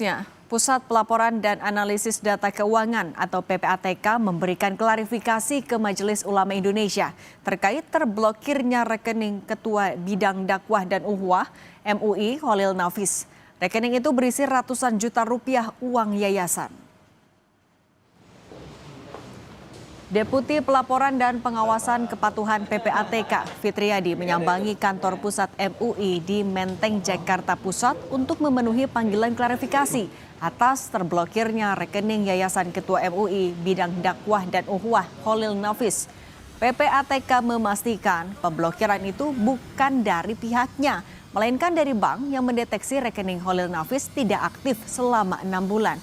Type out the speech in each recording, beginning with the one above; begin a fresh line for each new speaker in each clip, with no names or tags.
Selanjutnya, Pusat Pelaporan dan Analisis Data Keuangan atau PPATK memberikan klarifikasi ke Majelis Ulama Indonesia terkait terblokirnya rekening Ketua Bidang Dakwah dan Ukhuwah MUI Khalil Nafis. Rekening itu berisi ratusan juta rupiah uang yayasan. Deputi Pelaporan dan Pengawasan Kepatuhan PPATK, Fitriadi, menyambangi kantor pusat MUI di Menteng, Jakarta Pusat untuk memenuhi panggilan klarifikasi atas terblokirnya rekening Yayasan Ketua MUI Bidang Dakwah dan Ukhuwah Khalil Nafis. PPATK memastikan pemblokiran itu bukan dari pihaknya, melainkan dari bank yang mendeteksi rekening Khalil Nafis tidak aktif selama 6 bulan.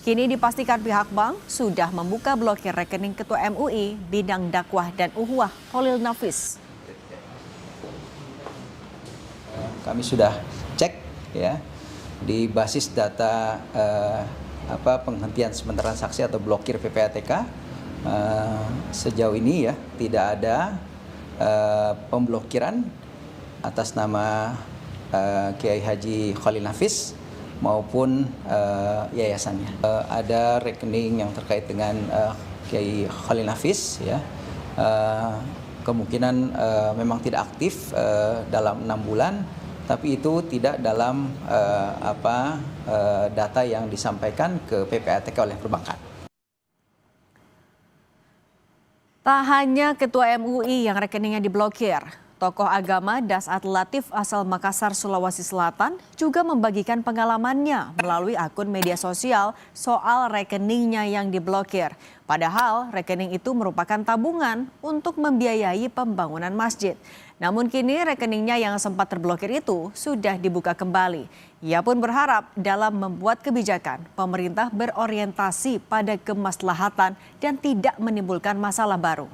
Kini dipastikan pihak bank sudah membuka blokir rekening Ketua MUI Bidang Dakwah dan Ukhuwah Khalil Nafis.
Kami sudah cek ya di basis data penghentian sementara transaksi atau blokir PPATK. Sejauh ini ya tidak ada pemblokiran atas nama Kiai Haji Khalil Nafis maupun yayasannya. Ada rekening yang terkait dengan Kiai Khalil Nafis ya. Kemungkinan memang tidak aktif dalam 6 bulan, tapi itu tidak dalam data yang disampaikan ke PPATK oleh perbankan.
Tak hanya Ketua MUI yang rekeningnya diblokir, tokoh agama Dasaat Latif asal Makassar, Sulawesi Selatan juga membagikan pengalamannya melalui akun media sosial soal rekeningnya yang diblokir. Padahal rekening itu merupakan tabungan untuk membiayai pembangunan masjid. Namun kini rekeningnya yang sempat terblokir itu sudah dibuka kembali. Ia pun berharap dalam membuat kebijakan, pemerintah berorientasi pada kemaslahatan dan tidak menimbulkan masalah baru.